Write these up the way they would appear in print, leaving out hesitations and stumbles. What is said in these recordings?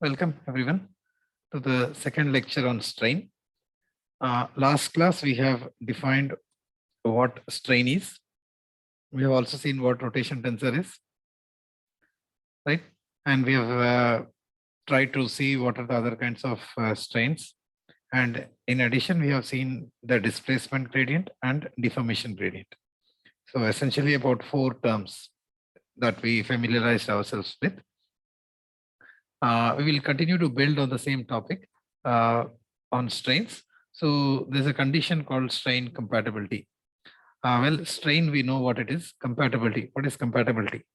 Welcome everyone to the second lecture on strain. Last class we have defined what strain is. We have also seen what rotation tensor is, right? And we have tried to see what are the other kinds of strains. And in addition, we have seen the displacement gradient and deformation gradient. So essentially about 4 terms that we familiarized ourselves with. We will continue to build on the same topic on strains. So there's a condition called strain compatibility. Well, strain, we know what it is. Compatibility. What is compatibility?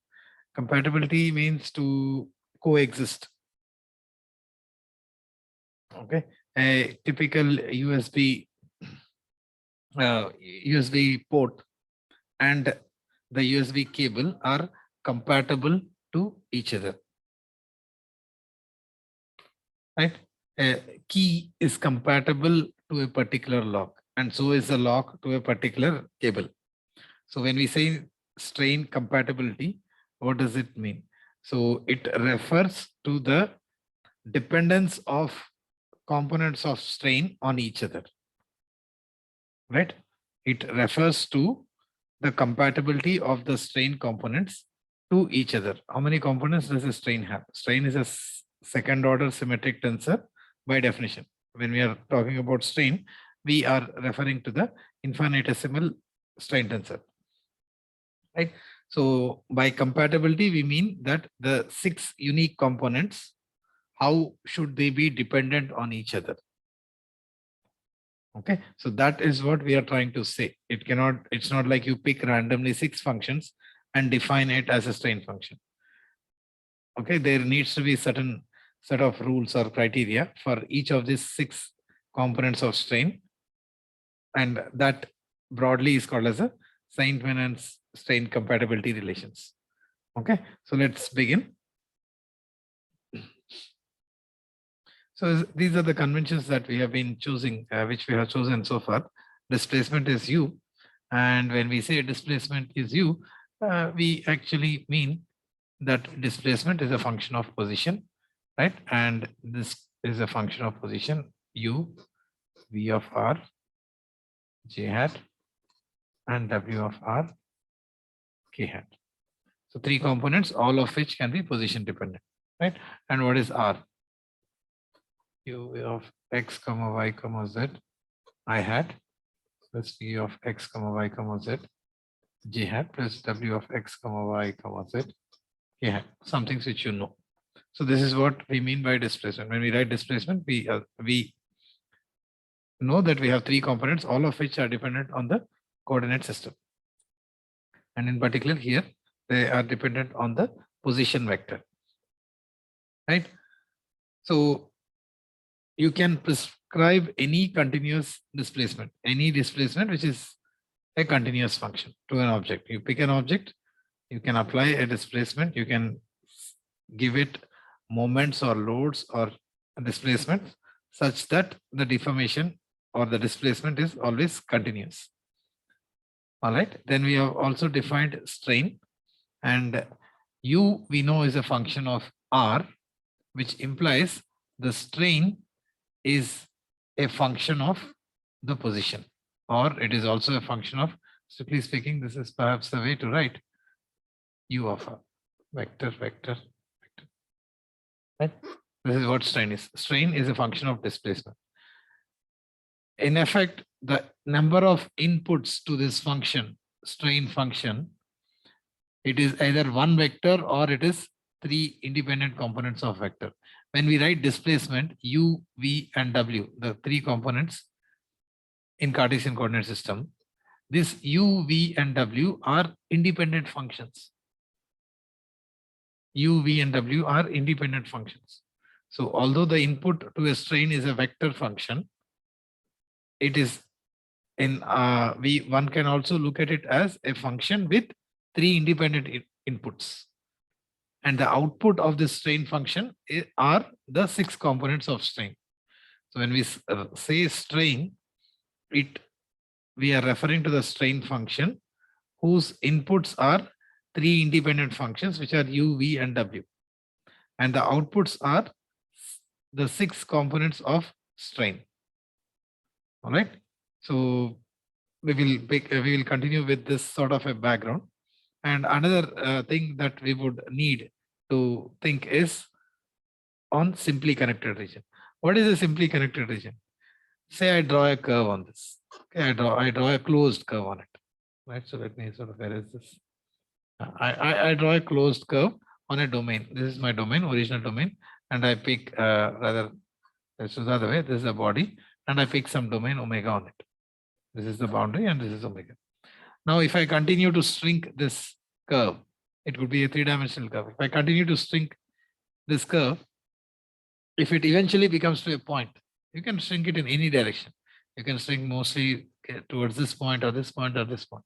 Compatibility means to coexist. Okay. A typical USB port and the USB cable are compatible to each other. Right? A key is compatible to a particular lock, and so is the lock to a particular cable. So when we say strain compatibility, what does it mean? So it refers to the dependence of components of strain on each other, right? It refers to the compatibility of the strain components to each other. How many components does a strain have? Strain is a second order symmetric tensor by definition. When we are talking about strain, we are referring to the infinitesimal strain tensor, right? So by compatibility, we mean that the 6 unique components, how should they be dependent on each other? Okay, so that is what we are trying to say. It's not like you pick randomly 6 functions and define it as a strain function. Okay, there needs to be certain set of rules or criteria for each of these 6 components of strain, and that broadly is called as a Saint-Venant strain compatibility relations. Okay, so let's begin. So these are the conventions that we have been choosing, which we have chosen so far. Displacement is u, and when we say displacement is u, we actually mean that displacement is a function of position, right? And this is a function of position u, v of r, j hat, and w of r, k hat. So 3 components, all of which can be position dependent, right? And what is r? U of x comma y comma z I hat plus v of x comma y comma z j hat plus w of x comma y comma z k hat. Some things which you know. So this is what we mean by displacement. When we write displacement, we know that we have 3 components, all of which are dependent on the coordinate system. And in particular here, they are dependent on the position vector, right? So you can prescribe any continuous displacement, any displacement which is a continuous function to an object. You pick an object, you can apply a displacement, you can give it moments or loads or displacement such that the deformation or the displacement is always continuous. All right, then we have also defined strain, and u we know is a function of r, which implies the strain is a function of the position, or it is also a function of, strictly speaking, this is perhaps the way to write u of r, vector, vector, vector. Right? This is what strain is. Strain is a function of displacement. In effect, the number of inputs to this function, strain function, it is either one vector or it is 3 independent components of vector. When we write displacement, u, v, and w, the 3 components in Cartesian coordinate system, this u, v, and w are independent functions. U, v, and w are independent functions. So although the input to a strain is a vector function, it is in one can also look at it as a function with 3 independent inputs. And the output of this strain function are the 6 components of strain. So when we say strain, we are referring to the strain function whose inputs are 3 independent functions, which are u, v, and w. And the outputs are the 6 components of strain. All right. So we will continue with this sort of a background. And another thing that we would need to think is on simply connected region. What is a simply connected region? Say I draw a curve on this. Okay, I draw a closed curve on it. Right. So let me sort of erase this. I draw a closed curve on a domain. This is my domain, original domain, and I pick rather this is the other way. This is a body, and I pick some domain omega on it. This is the boundary, and this is omega. Now, if I continue to shrink this curve, it would be a 3-dimensional curve. If I continue to shrink this curve, if it eventually becomes to a point, you can shrink it in any direction. You can shrink mostly towards this point or this point or this point.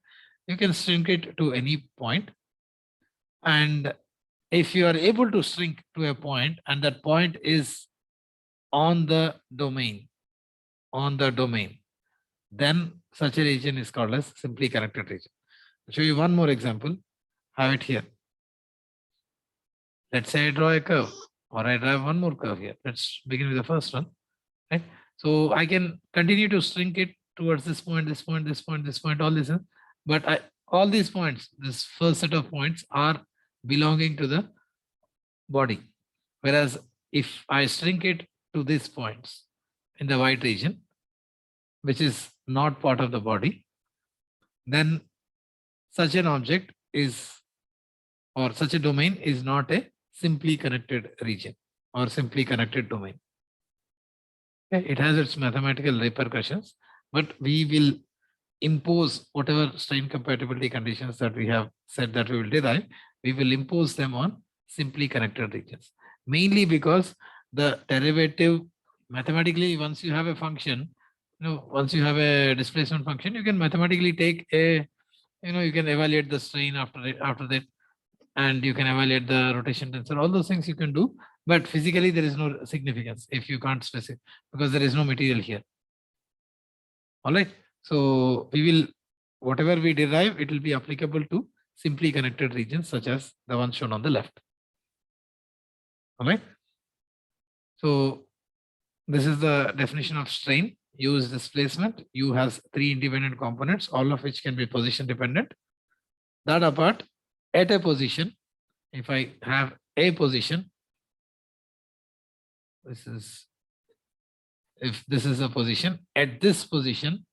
You can shrink it to any point. And if you are able to shrink to a point and that point is on the domain, then such a region is called as simply connected region. I'll show you one more example. Have it here. Let's say I draw a curve, or I draw one more curve here. Let's begin with the first one. Right? So I can continue to shrink it towards this point, this point, this point, this point, all this. But all these points, this first set of points are belonging to the body. Whereas if I shrink it to these points in the white region, which is not part of the body, then such an object is, or such a domain is not a simply connected region or simply connected domain. Okay, it has its mathematical repercussions, but we will impose whatever strain compatibility conditions that we have said that we will derive, we will impose them on simply connected regions. Mainly because the derivative mathematically, once you have a function, once you have a displacement function, you can mathematically take a, you can evaluate the strain after that, and you can evaluate the rotation tensor. All those things you can do, but physically there is no significance if you can't specify, because there is no material here. All right. So we will, whatever we derive, it will be applicable to simply connected regions such as the one shown on the left. All right. So this is the definition of strain. U is displacement. U has 3 independent components, all of which can be position dependent. That apart, at a position, if I have a position, if this is a position, at this position,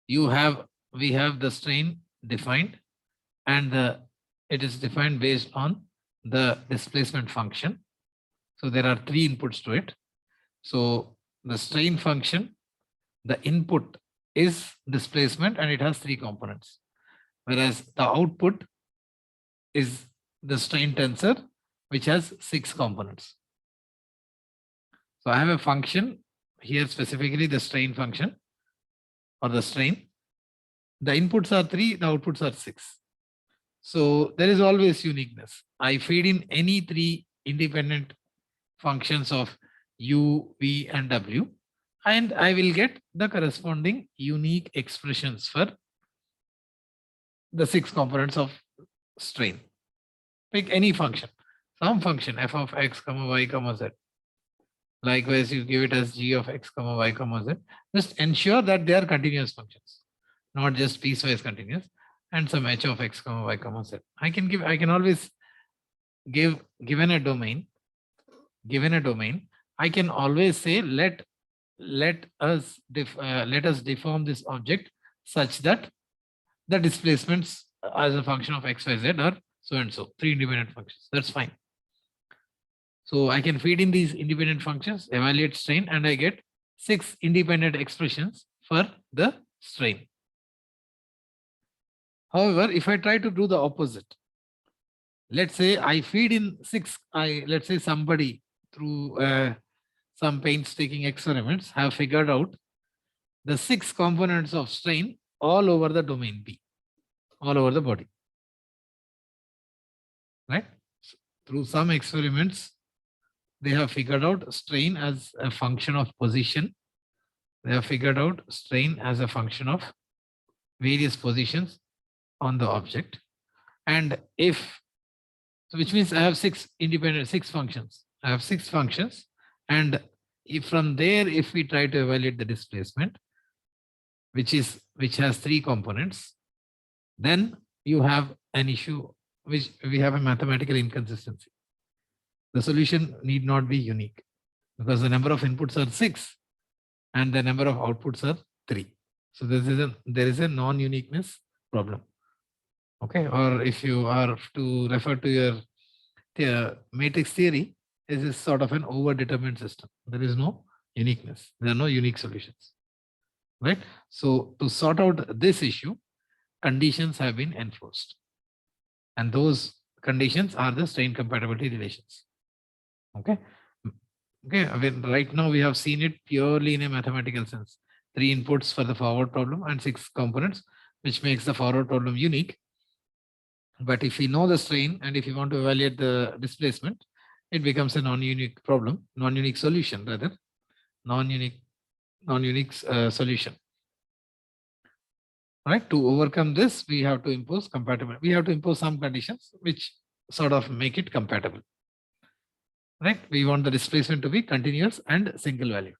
we have the strain defined, and it is defined based on the displacement function. So there are 3 inputs to it. So the strain function, the input is displacement, and it has 3 components, whereas the output is the strain tensor, which has 6 components. So I have a function here, specifically the strain function or the strain. The inputs are 3, the outputs are 6. So there is always uniqueness. I feed in any 3 independent functions of U, V, and W, and I will get the corresponding unique expressions for the 6 components of strain. Pick any function, some function f of x, comma y, comma z. Likewise, you give it as g of x, comma y, comma z. Just ensure that they are continuous functions, not just piecewise continuous, and some h of x, comma y, comma z. I can always give, given a domain, I can always say let us deform this object such that the displacements as a function of x, y, z are so and so, 3 independent functions. That's fine. So I can feed in these independent functions, evaluate strain, and I get 6 independent expressions for the strain. However, if I try to do the opposite, let's say I feed in 6, let's say somebody through some painstaking experiments have figured out the 6 components of strain all over the domain B, all over the body. Right? Through some experiments, they have figured out strain as a function of position. They have figured out strain as a function of various positions on the object. And if, so which means I have 6 functions. I have 6 functions, And if from there, if we try to evaluate the displacement, which has three components, then you have an issue which we have a mathematical inconsistency. The solution need not be unique because the number of inputs are 6 and the number of outputs are 3. So there is a non-uniqueness problem. Okay, or if you are to refer to your matrix theory, is this sort of an overdetermined system. There is no uniqueness. There are no unique solutions. Right? So to sort out this issue, conditions have been enforced. And those conditions are the strain compatibility relations. Okay. Okay. I mean, right now we have seen it purely in a mathematical sense. 3 inputs for the forward problem and 6 components, which makes the forward problem unique. But if we know the strain and if you want to evaluate the displacement, it becomes a non-unique problem, non-unique solution rather, non-unique solution. Right? To overcome this, we have to impose compatibility. We have to impose some conditions which sort of make it compatible. Right? We want the displacement to be continuous and single value.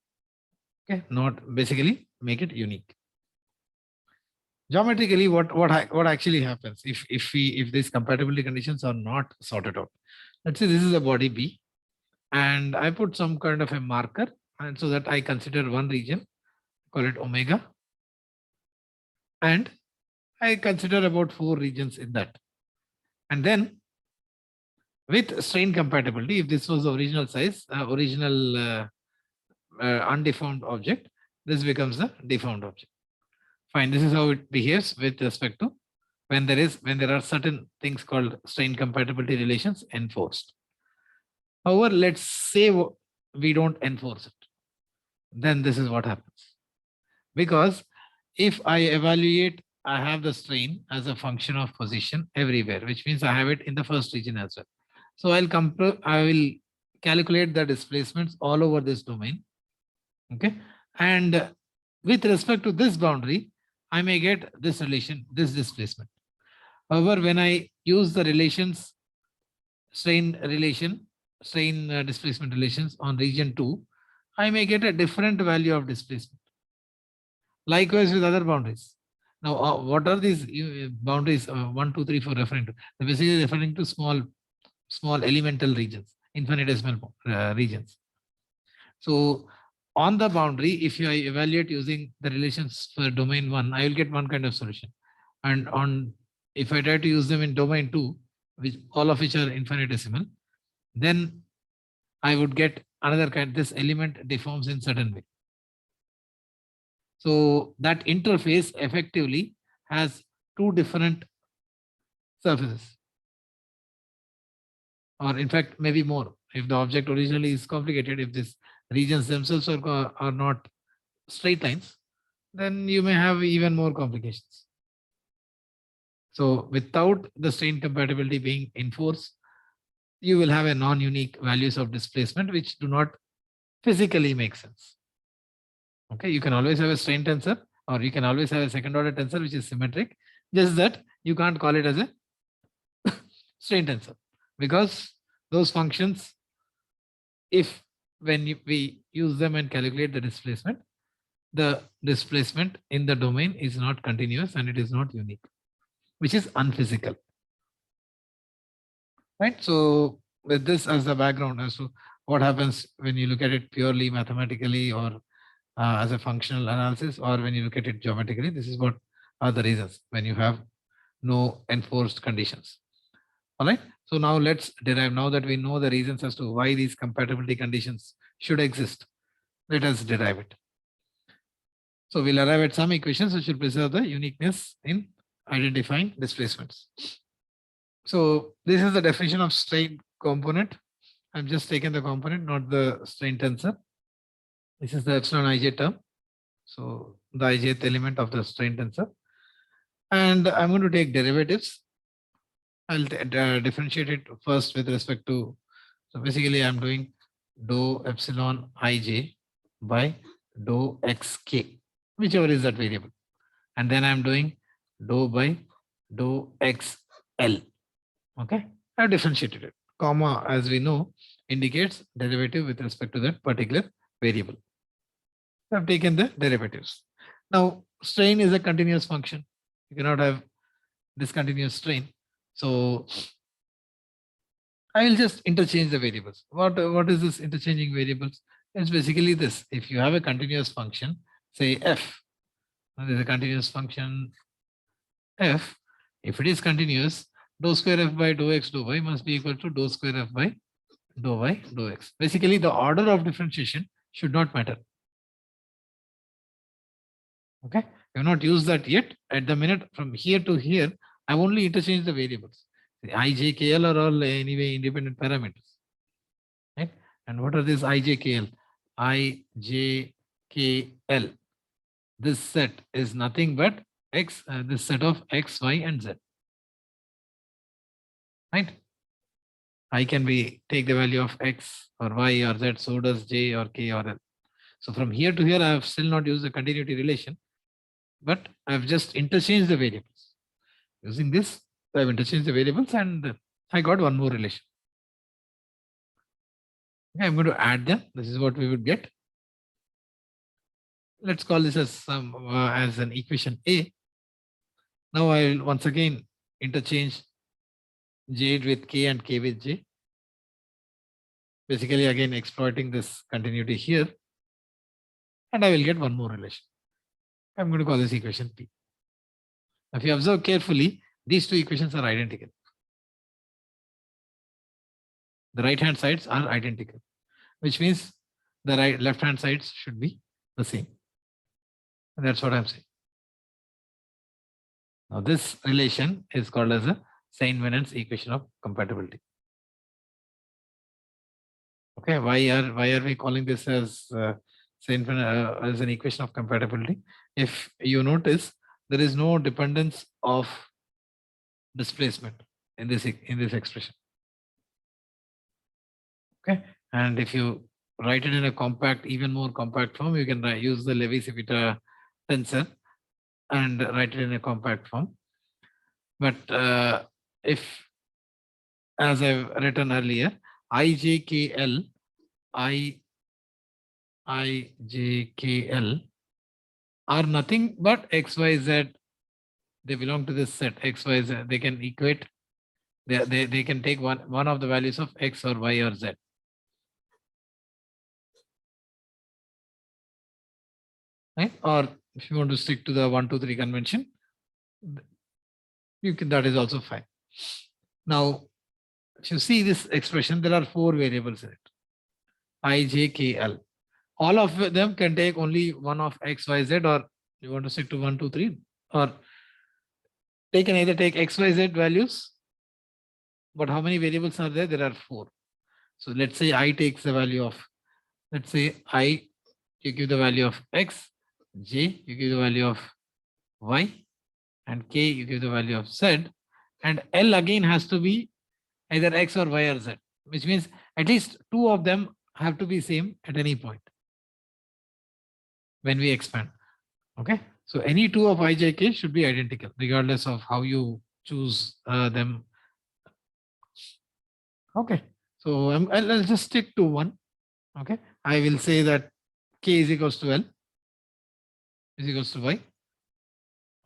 Okay, not basically make it unique. Geometrically, what actually happens if these compatibility conditions are not sorted out? Let's say this is a body B, and I put some kind of a marker, and so that I consider one region, call it omega, and I consider about 4 regions in that. And then with strain compatibility, if this was the original size, undeformed object, this becomes a deformed object. Fine, this is how it behaves with respect to when there are certain things called strain compatibility relations enforced. However, let's say we don't enforce it. Then this is what happens. Because if I evaluate, I have the strain as a function of position everywhere, which means I have it in the first region as well. So I will calculate the displacements all over this domain. Okay. And with respect to this boundary, I may get this relation, this displacement. However, when I use the relations, strain displacement relations on region 2, I may get a different value of displacement. Likewise with other boundaries. Now, what are these boundaries 1, 2, 3, 4 referring to? They're basically referring to small elemental regions, infinitesimal regions. So on the boundary, if I evaluate using the relations for domain 1, I will get one kind of solution. And if I try to use them in domain 2, which all of which are infinitesimal, then I would get another kind. This element deforms in certain way. So that interface effectively has 2 different surfaces, or in fact maybe more. If the object originally is complicated, if these regions themselves are not straight lines, then you may have even more complications. So without the strain compatibility being enforced, you will have a non-unique values of displacement which do not physically make sense. Okay, you can always have a strain tensor, or you can always have a second order tensor which is symmetric, just that you can't call it as a strain tensor, because those functions, if when we use them and calculate the displacement in the domain is not continuous and it is not unique, which is unphysical. Right? So with this as the background as to what happens when you look at it purely mathematically, or as a functional analysis, or when you look at it geometrically, this is what are the reasons when you have no enforced conditions. All right. So now let's derive, now that we know the reasons as to why these compatibility conditions should exist, let us derive it. So we'll arrive at some equations which will preserve the uniqueness in identifying displacements. So this is the definition of strain component. I'm just taking the component, not the strain tensor. This is the epsilon ij term. So the ijth element of the strain tensor. And I'm going to take derivatives. I'll differentiate it first with respect to, so basically I'm doing dou epsilon ij by dou xk, whichever is that variable. And then I'm doing dou by dou xl. Okay, I've differentiated it comma, as we know, indicates derivative with respect to that particular variable. We have taken the derivatives. Now, strain is a continuous function. You cannot have discontinuous strain. So I will just interchange the variables. What is this interchanging variables? It's basically this. If you have a continuous function, say f, there is a continuous function f. If it is continuous, dou square f by dou x dou y must be equal to dou square f by dou y dou x. Basically, the order of differentiation should not matter. Okay, you have not used that yet. At the minute from here to here, I've only interchanged the variables. The I, J, K, L are all anyway independent parameters. Right? And what are these I, J, K, L? I, J, K, L. This set is nothing but X, this set of X, Y, and Z. Right? I can be take the value of X or Y or Z, so does J or K or L. So from here to here, I have still not used the continuity relation, but I've just interchanged the variables. Using this, I've interchanged the variables and I got one more relation. Okay, I'm going to add them. This is what we would get. Let's call this as some as an equation A. Now I will once again interchange J with K and K with J. Basically, again exploiting this continuity here, and I will get one more relation. I'm going to call this equation P. If you observe carefully, these two equations are identical. The right hand sides are identical, which means the left hand sides should be the same. And that's what I'm saying. Now this relation is called as a Saint-Venant's equation of compatibility. Okay, why are we calling this as as an equation of compatibility? If you notice, there is no dependence of displacement in this expression. Okay, and if you write it in a compact, even more compact form, you can use the Levi-Civita tensor and write it in a compact form. But if, as I've written earlier, IJKL, IJKL are nothing but XYZ. They belong to this set XYZ. They can equate. They can take one of the values of X or Y or Z. Right? Or if you want to stick to the 1, 2, 3 convention, you can. That is also fine. Now, if you see this expression, there are 4 variables in it. I, J, K, L. All of them can take only one of X, Y, Z, or you want to stick to 1, 2, 3, or they can either take X, Y, Z values. But how many variables are there? There are 4. So let's say I takes the value of, let's say I, you give the value of X, J, you give the value of Y, and K, you give the value of Z, and L again has to be either X or Y or Z, which means at least 2 of them have to be same at any point when we expand. Okay, so any 2 of I, J, K should be identical regardless of how you choose them. Okay, so I'll just stick to 1. Okay, I will say that K is equals to L is equals to Y.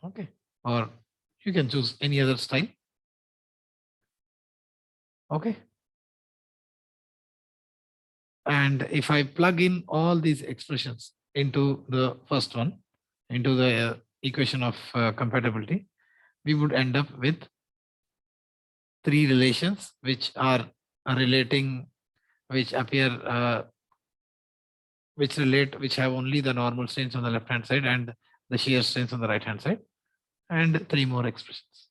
Okay, or you can choose any other style. Okay, and if I plug in all these expressions into the first one, into the equation of compatibility, we would end up with 3 relations which are relating, which appear, which have only the normal strains on the left hand side and the shear strains on the right hand side, and 3 more expressions.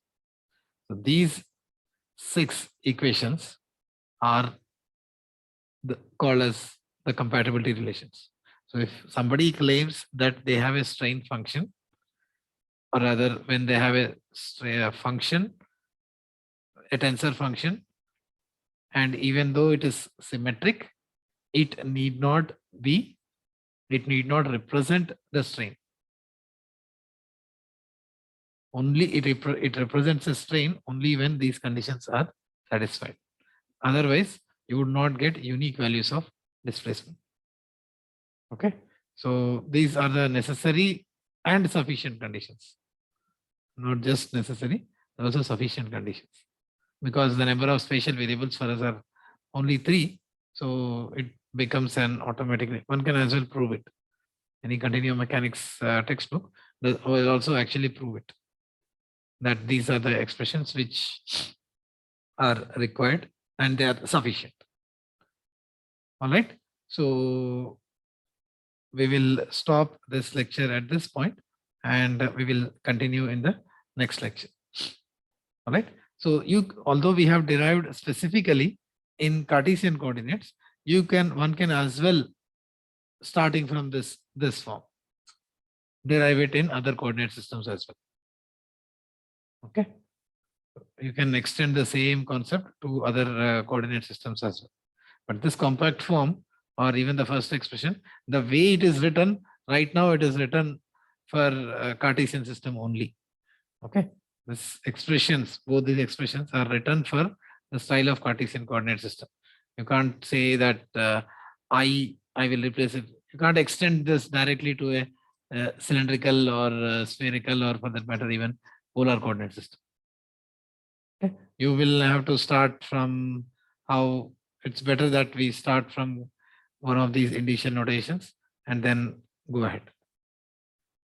So these 6 equations are called as the compatibility relations. So if somebody claims that they have a strain function, or rather when they have a function, a tensor function, and even though it is symmetric, it need not represent the strain. Only it represents a strain only when these conditions are satisfied. Otherwise, you would not get unique values of displacement. Okay. So these are the necessary and sufficient conditions. Not just necessary, also sufficient conditions. Because the number of spatial variables for us are only 3. So it becomes an automatic. One can as well prove it. Any continuum mechanics textbook will also actually prove it. That these are the expressions which are required and they are sufficient. All right. So we will stop this lecture at this point and we will continue in the next lecture. All right. So although we have derived specifically in Cartesian coordinates, one can as well, starting from this form, derive it in other coordinate systems as well. Okay. You can extend the same concept to other coordinate systems as well. But this compact form, or even the first expression, the way it is written right now, it is written for Cartesian system only. Okay. This expressions, both these expressions are written for the style of Cartesian coordinate system. You can't say that I will replace it. You can't extend this directly to a cylindrical or spherical, or for that matter, even polar coordinate system. Okay. You will have to start from how it's better that we start from one of these initial notations and then go ahead.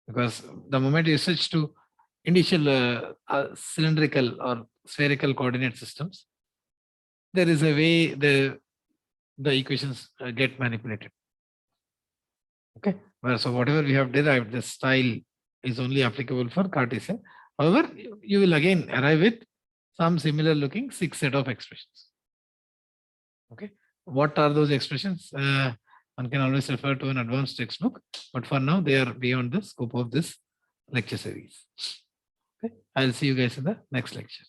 Because the moment you switch to initial cylindrical or spherical coordinate systems, there is a way the equations get manipulated. Okay. Well, so whatever we have derived, the style is only applicable for Cartesian. However, you will again arrive with some similar looking 6 set of expressions. Okay. What are those expressions? One can always refer to an advanced textbook, but for now they are beyond the scope of this lecture series. Okay. I'll see you guys in the next lecture.